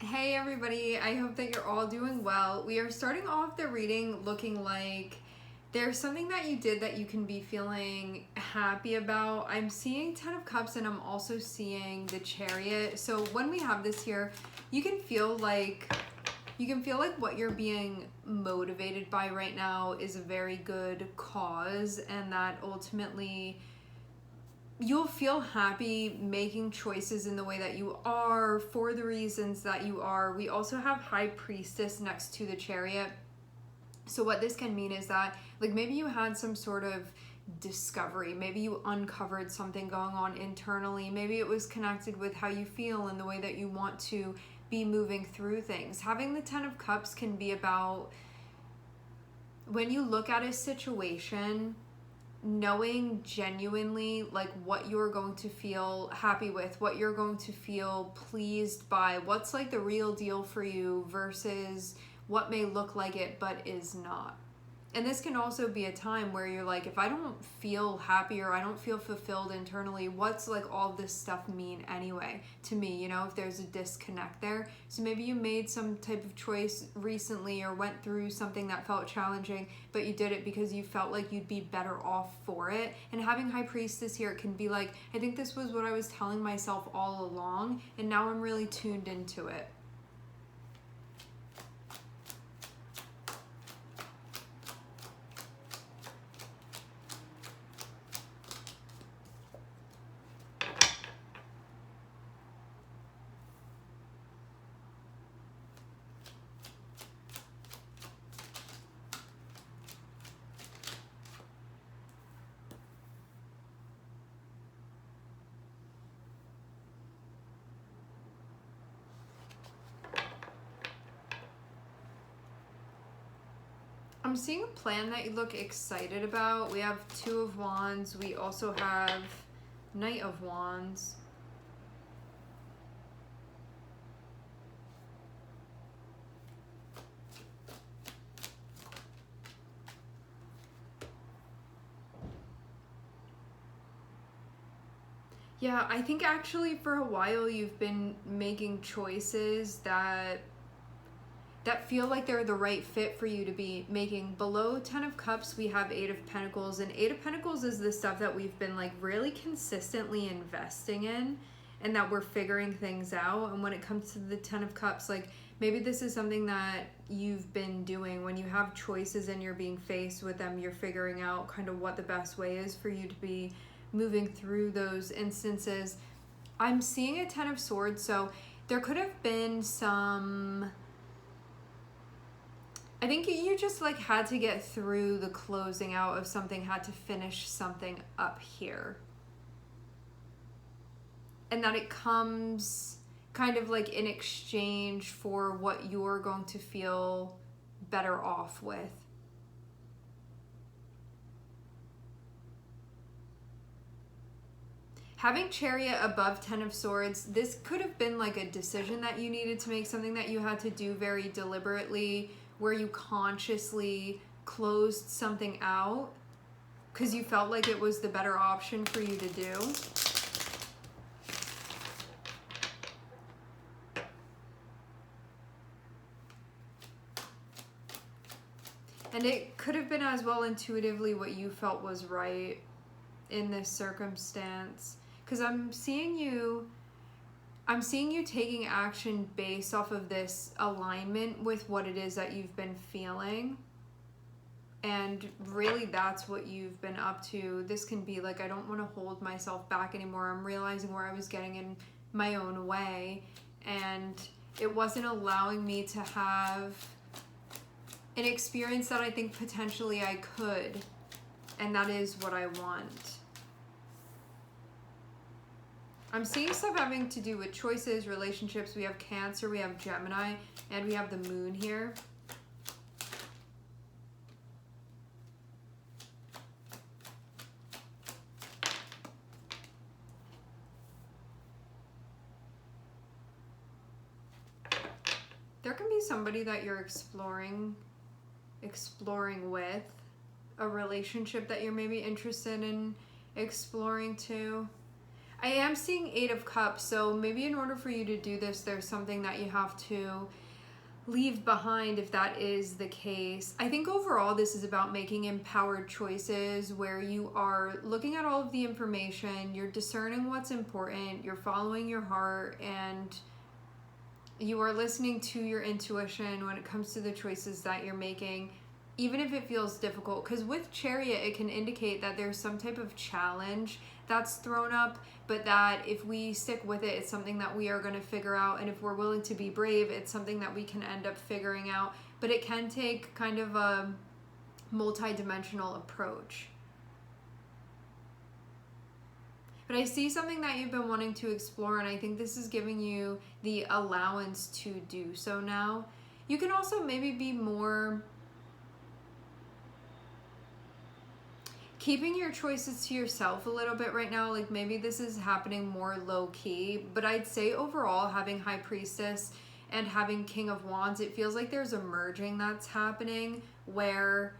Hey everybody, I hope that you're all doing well. We are starting off the reading looking like there's something that you did that you can be feeling happy about. I'm seeing Ten of Cups and I'm also seeing the Chariot. So when we have this here, you can feel like what you're being motivated by right now is a very good cause, and that ultimately you'll feel happy making choices in the way that you are for the reasons that you are. We also have High Priestess next to the Chariot. So what this can mean is that like maybe you had some sort of discovery, maybe you uncovered something going on internally, maybe it was connected with how you feel and the way that you want to be moving through things. Having the Ten of Cups can be about when you look at a situation, knowing genuinely like what you're going to feel happy with, what you're going to feel pleased by, what's like the real deal for you versus what may look like it but is not. And this can also be a time where you're like, if I don't feel happy or I don't feel fulfilled internally, what's like all this stuff mean anyway to me, you know, if there's a disconnect there. So maybe you made some type of choice recently or went through something that felt challenging, but you did it because you felt like you'd be better off for it. And having High Priestess here, it can be like, I think this was what I was telling myself all along, and now I'm really tuned into it. I'm seeing a plan that you look excited about. We have Two of Wands. We also have Knight of Wands. Yeah, I think actually for a while you've been making choices that feel like they're the right fit for you to be making. Below Ten of Cups, we have Eight of Pentacles, and Eight of Pentacles is the stuff that we've been like really consistently investing in and that we're figuring things out. And when it comes to the Ten of Cups, like maybe this is something that you've been doing when you have choices and you're being faced with them, you're figuring out kind of what the best way is for you to be moving through those instances. I'm seeing a Ten of Swords, so there could have been some, I think you just like had to get through the closing out of something, had to finish something up here. And that it comes kind of like in exchange for what you're going to feel better off with. Having Chariot above Ten of Swords, this could have been like a decision that you needed to make, something that you had to do very deliberately, where you consciously closed something out because you felt like it was the better option for you to do. And it could have been as well intuitively what you felt was right in this circumstance. Because I'm seeing you taking action based off of this alignment with what it is that you've been feeling. And really that's what you've been up to. This can be like, I don't want to hold myself back anymore. I'm realizing where I was getting in my own way, and it wasn't allowing me to have an experience that I think potentially I could. And that is what I want. I'm seeing stuff having to do with choices, relationships. We have Cancer, we have Gemini, and we have the Moon here. There can be somebody that you're exploring with, a relationship that you're maybe interested in exploring too. I am seeing Eight of Cups, so maybe in order for you to do this, there's something that you have to leave behind if that is the case. I think overall this is about making empowered choices where you are looking at all of the information, you're discerning what's important, you're following your heart, and you are listening to your intuition when it comes to the choices that you're making, even if it feels difficult. Because with Chariot, it can indicate that there's some type of challenge that's thrown up, but that if we stick with it, it's something that we are going to figure out. And if we're willing to be brave, it's something that we can end up figuring out. But it can take kind of a multi-dimensional approach. But I see something that you've been wanting to explore, and I think this is giving you the allowance to do so now. You can also maybe be more keeping your choices to yourself a little bit right now. Like maybe this is happening more low key, but I'd say overall having High Priestess and having King of Wands, it feels like there's a merging that's happening where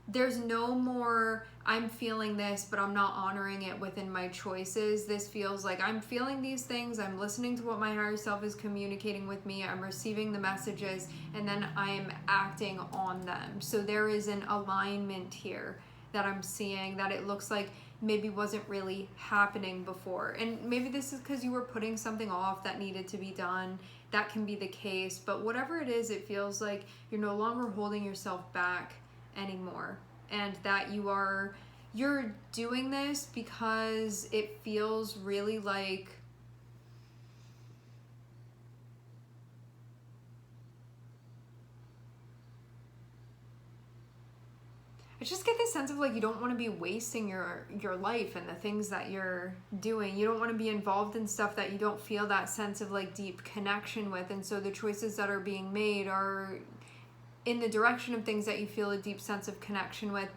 there's no more I'm feeling this but I'm not honoring it within my choices. This feels like I'm feeling these things, I'm listening to what my higher self is communicating with me, I'm receiving the messages, and then I'm acting on them. So there is an alignment here that I'm seeing that it looks like maybe wasn't really happening before. And maybe this is because you were putting something off that needed to be done. That can be the case. But whatever it is, it feels like you're no longer holding yourself back anymore. And that you're doing this because it feels really like I just get this sense of like you don't want to be wasting your life and the things that you're doing. You don't want to be involved in stuff that you don't feel that sense of like deep connection with. And so the choices that are being made are in the direction of things that you feel a deep sense of connection with.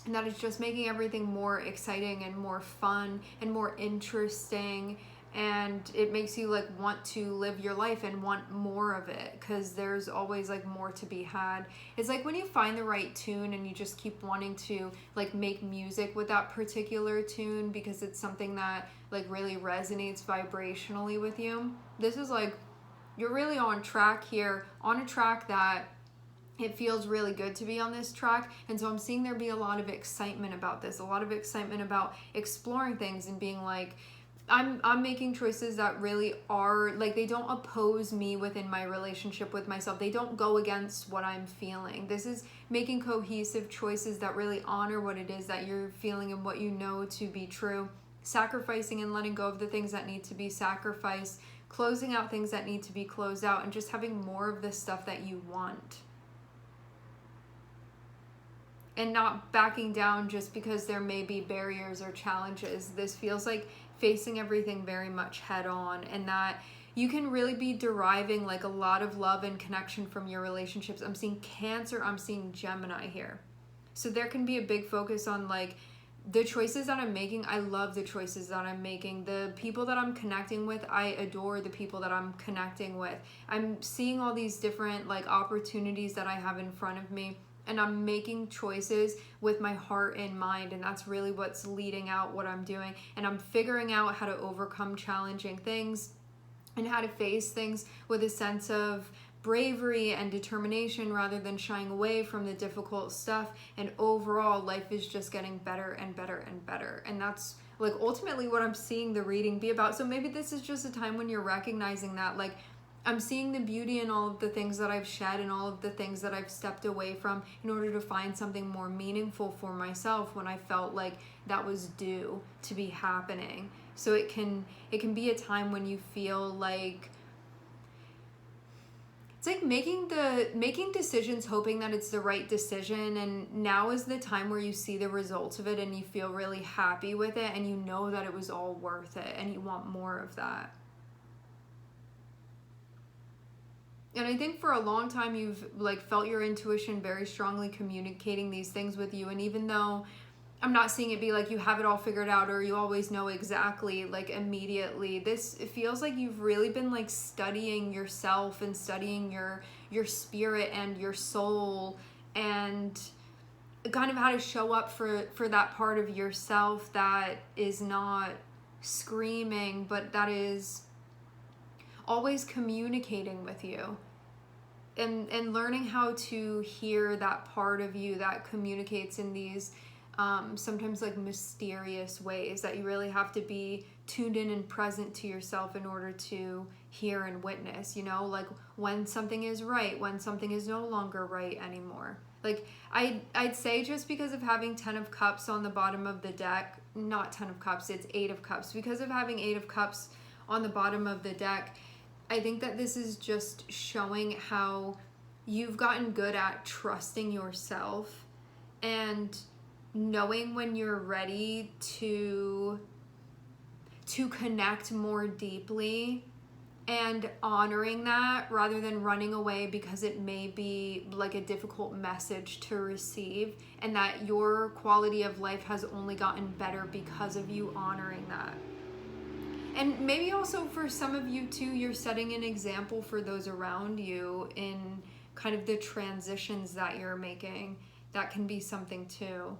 And that is just making everything more exciting and more fun and more interesting. And it makes you like want to live your life and want more of it because there's always like more to be had. It's like when you find the right tune and you just keep wanting to like make music with that particular tune because it's something that like really resonates vibrationally with you. This is like you're really on track here, on a track that it feels really good to be on this track. And so I'm seeing there be a lot of excitement about this, a lot of excitement about exploring things and being like, I'm making choices that really are like they don't oppose me within my relationship with myself. They don't go against what I'm feeling. This is making cohesive choices that really honor what it is that you're feeling and what you know to be true. Sacrificing and letting go of the things that need to be sacrificed, closing out things that need to be closed out, and just having more of the stuff that you want. And not backing down just because there may be barriers or challenges. This feels like facing everything very much head on, and that you can really be deriving like a lot of love and connection from your relationships. I'm seeing Cancer, I'm seeing Gemini here. So there can be a big focus on like the choices that I'm making. I love the choices that I'm making. The people that I'm connecting with, I adore the people that I'm connecting with. I'm seeing all these different like opportunities that I have in front of me. And I'm making choices with my heart in mind, and that's really what's leading out what I'm doing. And I'm figuring out how to overcome challenging things and how to face things with a sense of bravery and determination rather than shying away from the difficult stuff. And overall, life is just getting better and better and better. And that's like ultimately what I'm seeing the reading be about. So maybe this is just a time when you're recognizing that like I'm seeing the beauty in all of the things that I've shed and all of the things that I've stepped away from in order to find something more meaningful for myself when I felt like that was due to be happening. So it can be a time when you feel like it's like making decisions hoping that it's the right decision, and now is the time where you see the results of it and you feel really happy with it and you know that it was all worth it and you want more of that. And I think for a long time you've like felt your intuition very strongly communicating these things with you. And even though I'm not seeing it be like you have it all figured out or you always know exactly like immediately, it feels like you've really been like studying yourself and studying your spirit and your soul and kind of how to show up for that part of yourself that is not screaming, but that is always communicating with you. And learning how to hear that part of you that communicates in these sometimes like mysterious ways that you really have to be tuned in and present to yourself in order to hear and witness, you know, like when something is right, when something is no longer right anymore. Like I'd say just because of having 10 of cups on the bottom of the deck, not 10 of cups, it's 8 of cups. Because of having 8 of cups on the bottom of the deck, I think that this is just showing how you've gotten good at trusting yourself and knowing when you're ready to connect more deeply and honoring that rather than running away because it may be like a difficult message to receive, and that your quality of life has only gotten better because of you honoring that. And maybe also for some of you too, you're setting an example for those around you in kind of the transitions that you're making. That can be something too.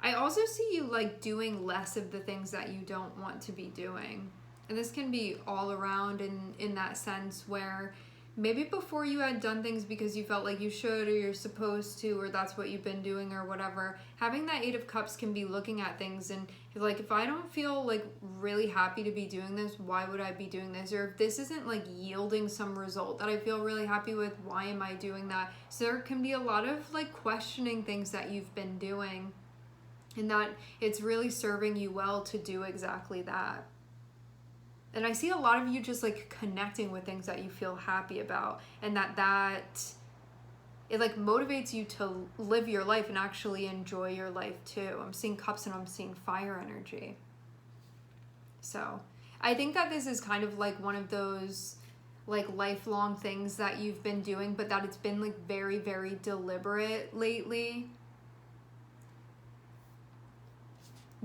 I also see you like doing less of the things that you don't want to be doing. And this can be all around in that sense where maybe before you had done things because you felt like you should or you're supposed to, or that's what you've been doing or whatever. Having that 8 of cups can be looking at things and you're like, if I don't feel like really happy to be doing this, why would I be doing this? Or if this isn't like yielding some result that I feel really happy with, why am I doing that? So there can be a lot of like questioning things that you've been doing, and that it's really serving you well to do exactly that. And I see a lot of you just like connecting with things that you feel happy about, and that it like motivates you to live your life and actually enjoy your life too. I'm seeing cups and I'm seeing fire energy. So I think that this is kind of like one of those like lifelong things that you've been doing, but that it's been like very, very deliberate lately.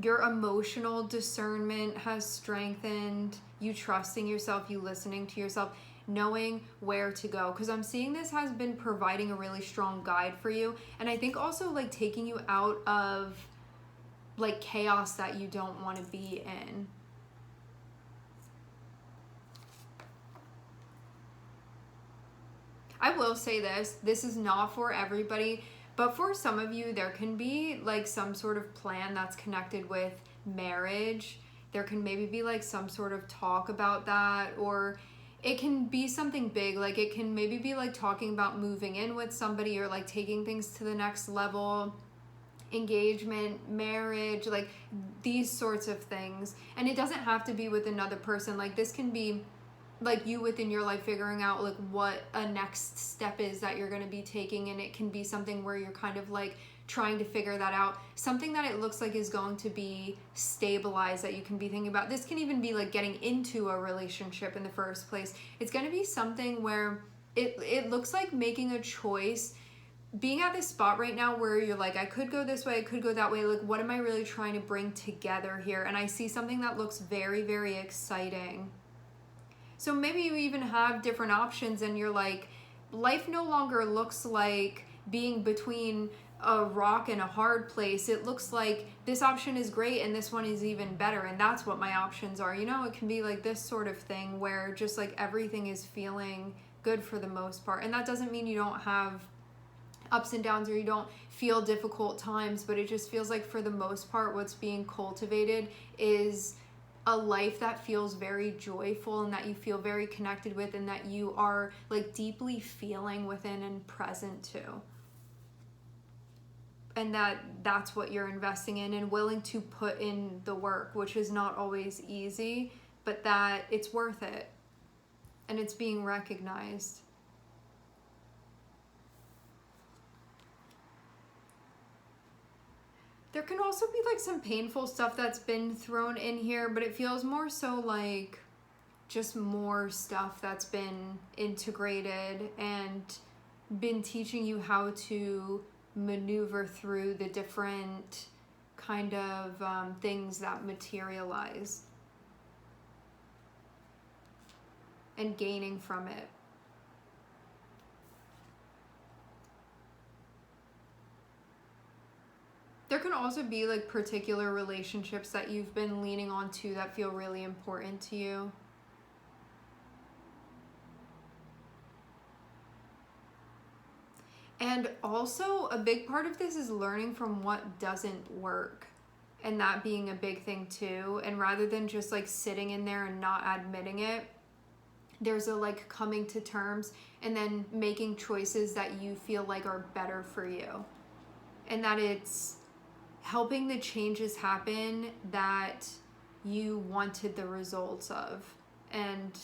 Your emotional discernment has strengthened, you trusting yourself, you listening to yourself, knowing where to go. Because I'm seeing this has been providing a really strong guide for you. And I think also like taking you out of like chaos that you don't want to be in. I will say this is not for everybody. But for some of you, there can be like some sort of plan that's connected with marriage. There can maybe be like some sort of talk about that, or it can be something big. Like it can maybe be like talking about moving in with somebody or like taking things to the next level, engagement, marriage, like these sorts of things. And it doesn't have to be with another person. Like this can be like you within your life figuring out like what a next step is that you're going to be taking, and it can be something where you're kind of like trying to figure that out, something that it looks like is going to be stabilized that you can be thinking about. This can even be like getting into a relationship in the first place. It's going to be something where it looks like making a choice, being at this spot right now where you're like, I could go this way, I could go that way, like what am I really trying to bring together here? And I see something that looks very, very exciting. So maybe you even have different options and you're like, life no longer looks like being between a rock and a hard place. It looks like this option is great and this one is even better, and that's what my options are. You know, it can be like this sort of thing where just like everything is feeling good for the most part. And that doesn't mean you don't have ups and downs or you don't feel difficult times, but it just feels like for the most part what's being cultivated is a life that feels very joyful and that you feel very connected with and that you are like deeply feeling within and present to. And that's what you're investing in and willing to put in the work, which is not always easy, but that it's worth it and it's being recognized. There can also be like some painful stuff that's been thrown in here, but it feels more so like just more stuff that's been integrated and been teaching you how to maneuver through the different kind of things that materialize and gaining from it. There can also be like particular relationships that you've been leaning on to that feel really important to you. And also, a big part of this is learning from what doesn't work, and that being a big thing too. And rather than just like sitting in there and not admitting it, there's a like coming to terms and then making choices that you feel like are better for you, and that it's helping the changes happen that you wanted the results of, and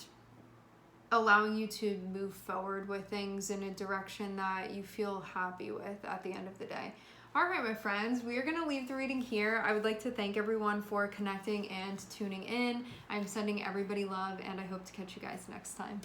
allowing you to move forward with things in a direction that you feel happy with at the end of the day. All right, my friends, we are going to leave the reading here. I would like to thank everyone for connecting and tuning in. I'm sending everybody love, and I hope to catch you guys next time.